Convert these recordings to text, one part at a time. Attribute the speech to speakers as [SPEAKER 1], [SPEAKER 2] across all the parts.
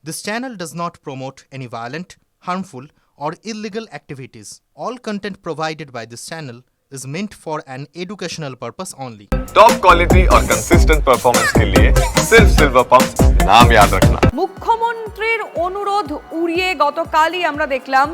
[SPEAKER 1] This channel does not promote any violent, harmful, or illegal activities. All content provided by this channel is meant for an educational purpose only.
[SPEAKER 2] Top quality और consistent performance के लिए सिर्फ silver pump नाम याद रखना।
[SPEAKER 3] মুখ্যমন্ত্রীর অনুরোধ উড়িয়ে গতকালই আমরা দেখলাম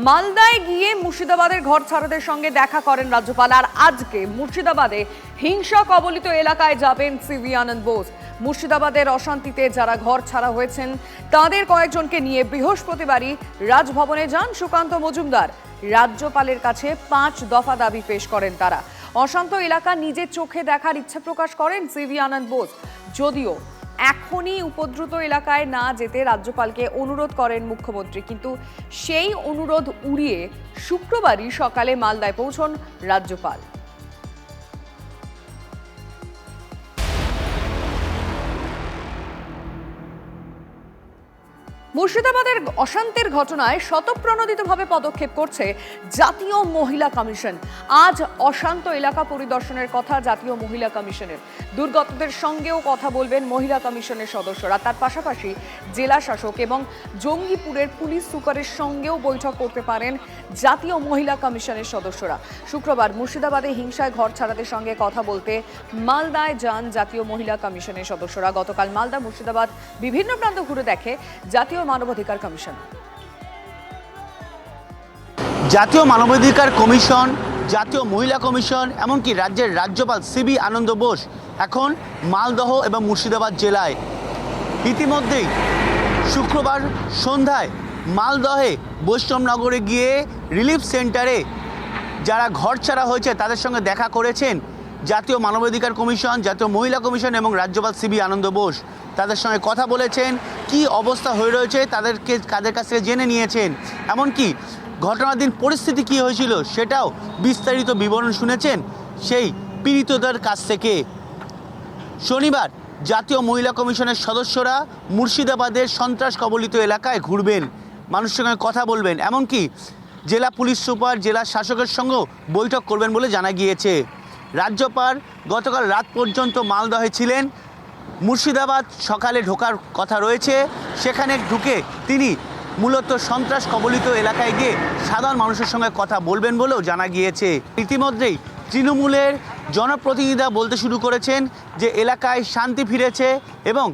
[SPEAKER 3] মালদায় গিয়ে মুর্শিদাবাদের ঘর ছাড়াদের সঙ্গে দেখা করেন রাজ্যপাল। আর আজকে মুর্শিদাবাদে হিংসা কবলিত এলাকায় যাবেন সিভি আনন্দ বোস। মুর্শিদাবাদের অশান্তিতে যারা ঘর ছাড়া হয়েছেন তাদের কয়েকজনকে নিয়ে বৃহস্পতিবারই রাজভবনে যান সুকান্ত মজুমদার। রাজ্যপালের কাছে 5 দফা দাবি পেশ করেন তারা। অশান্ত এলাকা নিজের চোখে দেখার ইচ্ছা প্রকাশ করেন সিভি আনন্দ বোস। যদিও এখনই উপদ্রুত এলাকায় না যেতে রাজ্যপালকে অনুরোধ করেন মুখ্যমন্ত্রী, কিন্তু সেই অনুরোধ উড়িয়ে শুক্রবারই সকালে মালদায় পৌঁছন রাজ্যপাল। মুর্শিদাবাদের অশান্তির ঘটনায় স্বতঃপ্রণোদিতভাবে পদক্ষেপ করছে জাতীয় মহিলা কমিশন। আজ অশান্ত এলাকা পরিদর্শনের কথা জাতীয় মহিলা কমিশনের। দুর্গতদের সঙ্গেও কথা বলবেন মহিলা কমিশনের সদস্যরা। তার পাশাপাশি জেলা শাসক এবং জঙ্গিপুরের পুলিশ সুপারের সঙ্গেও বৈঠক করতে পারেন জাতীয় মহিলা কমিশনের সদস্যরা। শুক্রবার মুর্শিদাবাদে হিংসায় ঘর ছাড়াদের সঙ্গে কথা বলতে মালদায় যান জাতীয় মহিলা কমিশনের সদস্যরা। গতকাল মালদা মুর্শিদাবাদ বিভিন্ন প্রান্ত ঘুরে দেখে জাতীয় মানবাধিকার কমিশন।
[SPEAKER 4] জাতীয় মানবাধিকার কমিশন, জাতীয় মহিলা কমিশন, এমনকি রাজ্যের রাজ্যপাল সিবি আনন্দ বোস এখন মালদহ এবং মুর্শিদাবাদ জেলায়। ইতিমধ্যেই শুক্রবার সন্ধ্যায় মালদহে বৈষ্ণবনগরে গিয়ে রিলিফ সেন্টারে যারা ঘর ছাড়া হয়েছে তাদের সঙ্গে দেখা করেছেন জাতীয় মানবাধিকার কমিশন, জাতীয় মহিলা কমিশন এবং রাজ্যপাল সিবি আনন্দ বোস। তাদের সঙ্গে কথা বলেছেন, কি অবস্থা হয়ে রয়েছে তাদের কাছ থেকে জেনে নিয়েছেন। এমনকি ঘটনার দিন পরিস্থিতি কী হয়েছিল সেটাও বিস্তারিত বিবরণ শুনেছেন সেই পীড়িতদের কাছ থেকে। শনিবার জাতীয় মহিলা কমিশনের সদস্যরা মুর্শিদাবাদের সন্ত্রাস কবলিত এলাকায় ঘুরবেন, মানুষের সঙ্গে কথা বলবেন, এমনকি জেলা পুলিশ সুপার, জেলা শাসকের সঙ্গেও বৈঠক করবেন বলে জানা গিয়েছে। রাজ্যপাল গতকাল রাত পর্যন্ত মালদহে ছিলেন। মুর্শিদাবাদ সকালে ঢোকার কথা রয়েছে, সেখানে ঢুকে তিনি মূলত সন্ত্রাস কবলিত এলাকায় গিয়ে সাধারণ মানুষের সঙ্গে কথা বলবেন বলেও জানা গিয়েছে। ইতিমধ্যেই তৃণমূলের জনপ্রতিনিধিরা বলতে শুরু করেছেন যে এলাকায় শান্তি ফিরেছে এবং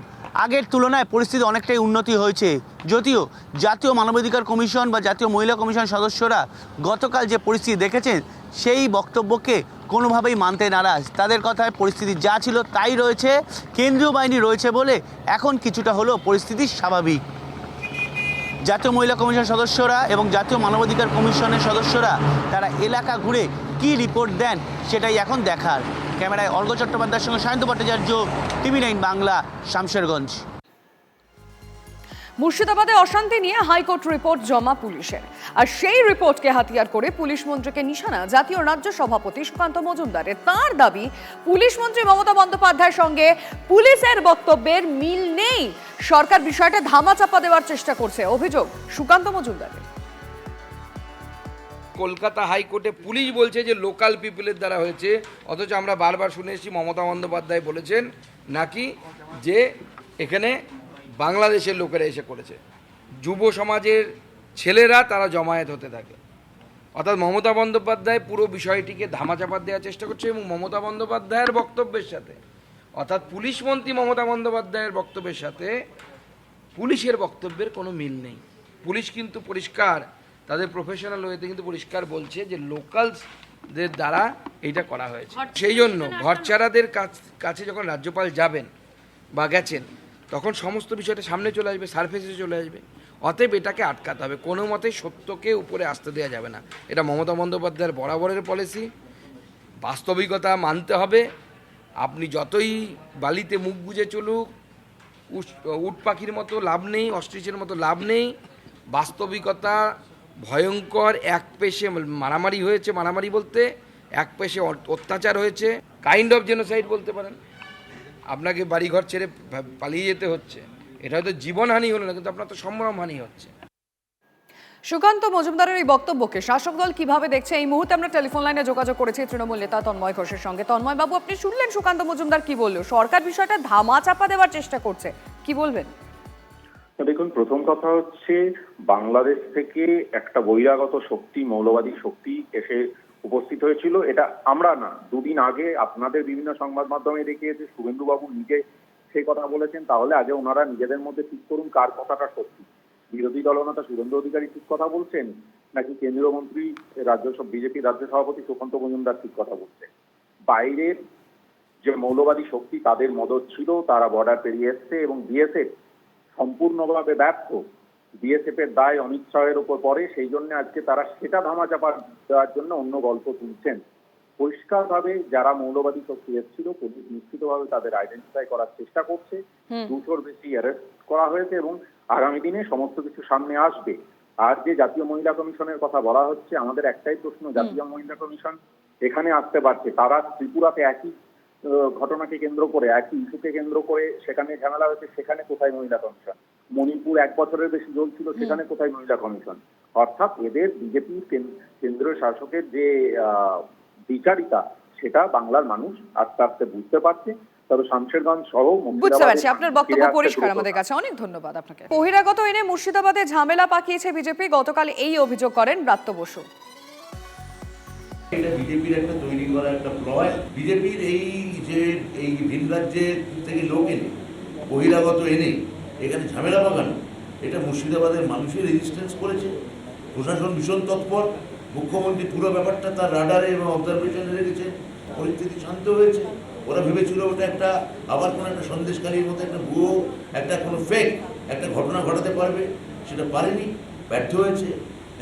[SPEAKER 4] আগের তুলনায় পরিস্থিতি অনেকটাই উন্নতি হয়েছে। যদিও জাতীয় মানবাধিকার কমিশন বা জাতীয় মহিলা কমিশন সদস্যরা গতকাল যে পরিস্থিতি দেখেছেন সেই বক্তব্যকে কোনোভাবেই মানতে নারাজ। তাদের কথায় পরিস্থিতি যা ছিল তাই রয়েছে, কেন্দ্রীয় বাহিনী রয়েছে বলে এখন কিছুটা হলেও পরিস্থিতি স্বাভাবিক। জাতীয় মহিলা কমিশন সদস্যরা এবং জাতীয় মানবাধিকার কমিশনের সদস্যরা তারা এলাকা ঘুরে কি রিপোর্ট দেন সেটাই এখন দেখার। ক্যামেরায় অর্ঘ্য চট্টোপাধ্যায়ের সঙ্গে সায়ন্ত ভট্টাচার্য, টিভি9 বাংলা, শামশেরগঞ্জ।
[SPEAKER 3] মুর্শিদাবাদে অশান্তি নিয়ে হাইকোর্ট রিপোর্ট জমা পুলিশের, আর সেই রিপোর্টকে হাতিয়ার করে পুলিশ মন্ত্রীকে নিশানা জাতীয় রাজ্য সভাপতি সুকান্ত মজুমদারের। তার দাবি পুলিশ মন্ত্রী মমতা বন্দ্যোপাধ্যায়ের সঙ্গে পুলিশের বক্তব্যের মিল নেই, সরকার বিষয়টা ধামাচাপা দেওয়ার চেষ্টা করছে, অভিযোগ সুকান্ত মজুমদারের।
[SPEAKER 5] কলকাতা হাইকোর্টে পুলিশ বলছে যে লোকাল পিপলের দ্বারা হয়েছে, অথচ আমরা বারবার শুনে এসেছি মমতা বন্দ্যোপাধ্যায় বলেছেন নাকি যে এখানে বাংলাদেশের লোকেরা এসে করেছে, যুব সমাজের ছেলেরা তারা জমায়েত হতে থাকে। অর্থাৎ মমতা বন্দ্যোপাধ্যায় পুরো বিষয়টিকে ধামাচাপা দেওয়ার চেষ্টা করছে এবং মমতা বন্দ্যোপাধ্যায়ের বক্তব্যের সাথে, অর্থাৎ পুলিশ মন্ত্রী মমতা বন্দ্যোপাধ্যায়ের বক্তব্যের সাথে পুলিশের বক্তব্যের কোনো মিল নেই। পুলিশ কিন্তু পরিষ্কার, তাদের প্রফেশনাল ওয়েতে কিন্তু পরিষ্কার বলছে যে লোকালসদের দ্বারা এইটা করা হয়েছে। সেই জন্য ঘরচারাদের কাছে যখন রাজ্যপাল যাবেন বা গেছেন তখন সমস্ত বিষয়টা সামনে চলে আসবে, সারফেসে চলে আসবে। অতএব এটাকে আটকাতে হবে, কোনো মতেই সত্যকে উপরে আসতে দেওয়া যাবে না। এটা মমতা বন্দ্যোপাধ্যায়ের বরাবরের পলিসি। বাস্তবিকতা মানতে হবে। আপনি যতই বালিতে মুখ গুজে চলুক, উট পাখির মতো লাভ নেই, অস্ট্রিচের মতো লাভ নেই। বাস্তবিকতা ভয়ঙ্কর। এক পেশে মারামারি হয়েছে, মারামারি বলতে এক পেশে অত্যাচার হয়েছে, কাইন্ড অফ জেনোসাইড বলতে পারেন। আপনাকে বাড়িঘর ছেড়ে পালিয়ে যেতে হচ্ছে, এটা হয়তো জীবনহানি হলো না, কিন্তু আপনার তো সম্ভ্রমহানি হচ্ছে।
[SPEAKER 3] সুকান্ত মজুমদারের এই বক্তব্যকে শাসক দল কিভাবে দেখছে, এই মুহূর্তে আমরা টেলিফোন লাইনে যোগাযোগ করেছি তৃণমূল নেতা তন্ময় ঘোষের সঙ্গে। তন্ময় বাবু, আপনি শুনলেন সুকান্ত মজুমদার কি বললো, সরকার বিষয়টা ধামাচাপা দেওয়ার চেষ্টা করছে, কি বলবেন?
[SPEAKER 6] দেখুন, প্রথম কথা হচ্ছে বাংলাদেশ থেকে একটা বহিরাগত শক্তি, মৌলবাদী শক্তি এসে উপস্থিত হয়েছিল। এটা আমরা না, দুদিন আগে আপনাদের বিভিন্ন সংবাদ মাধ্যমে দেখিয়েছে, শুভেন্দুবাবু নিজে সেই কথা বলেছেন। তাহলে আগে ওনারা নিজেদের মধ্যে ঠিক করুন কার কথাটা সত্যি। বিরোধী দলনেতা শুভেন্দু অধিকারী ঠিক কথা বলছেন, নাকি কেন্দ্রীয় মন্ত্রী বিজেপির রাজ্য সভাপতি সুকান্ত মজুমদার ঠিক কথা বলছেন? বাইরের যে মৌলবাদী শক্তি, তাদের মদত ছিল, তারা বর্ডার পেরিয়ে এসছে এবং বিএসএফ সম্পূর্ণভাবে ব্যর্থ। বিএসএফ এর দায় অমিত শাহের উপর পড়ে, সেই জন্য আজকে তারা সেটা ধামাচাপা দেওয়ার জন্য অন্য গল্প তুলছেন। পরিষ্কারভাবে যারা মৌলবাদী শক্তি এসেছিল, পুলিশ নিশ্চিতভাবে তাদের আইডেন্টিফাই করার চেষ্টা করছে। 200-র বেশি অ্যারেস্ট করা হয়েছে এবং আগামী দিনে সমস্ত কিছু সামনে আসবে। আর যে জাতীয় মহিলা কমিশনের কথা বলা হচ্ছে, আমাদের একটাই প্রশ্ন, জাতীয় মহিলা কমিশন এখানে আসতে পারছে, তারা ত্রিপুরাতে একই ঘটনাকে কেন্দ্র করে, একই ইস্যুকে কেন্দ্র করে সেখানে ঝামেলা হয়েছে, সেখানে কোথায় মহিলা কমিশন? মণিপুর 1 বছরের বেশি চলছিল, সেখানে কোথায় মহিলা কমিশন? অর্থাৎ এদের বিজেপির কেন্দ্রীয় শাসকের যে বিচারিতা, সেটা বাংলার মানুষ আস্তে আস্তে বুঝতে পারছে। তবে শামশেরগঞ্জ সহ
[SPEAKER 3] বুঝতে পারছি, আপনার বক্তব্য পরিষ্কার আমাদের কাছে। অনেক ধন্যবাদ আপনাকে। বহিরাগত এনে মুর্শিদাবাদে ঝামেলা পাকিয়েছে বিজেপি, গতকাল এই অভিযোগ করেন ব্রাত্য বসু।
[SPEAKER 7] এটা বিজেপির একটা তৈরি করা একটা প্লয়। বিজেপির এই ভিন রাজ্যের থেকে লোক এনে, বহিরাগত এনে এখানে ঝামেলা পাকানো, এটা মুর্শিদাবাদের মানুষের রেজিস্ট্যান্স করেছে। প্রশাসন ভীষণ তৎপর, মুখ্যমন্ত্রী পুরো ব্যাপারটা তার রাডারে এবং অবজারভেশনে রেখেছে। পরিস্থিতি শান্ত হয়েছে। ওরা ভেবেছিল ওটা একটা আবার কোনো একটা সন্দেশকারীর মতো একটা ভুয়ো, একটা কোনো ফেক একটা ঘটনা ঘটাতে পারবে, সেটা পারেনি, ব্যর্থ হয়েছে।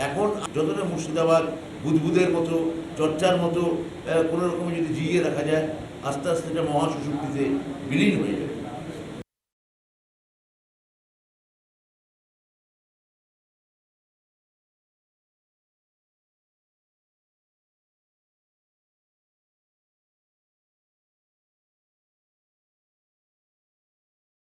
[SPEAKER 7] এখন যতটা মুর্শিদাবাদ বুদবুদের মতো, চর্চার মতো কোনো রকম যদি জিইয়ে রাখা যায়, আস্তে আস্তে এটা মহাশক্তিতে বিলীন হয়ে যাবে।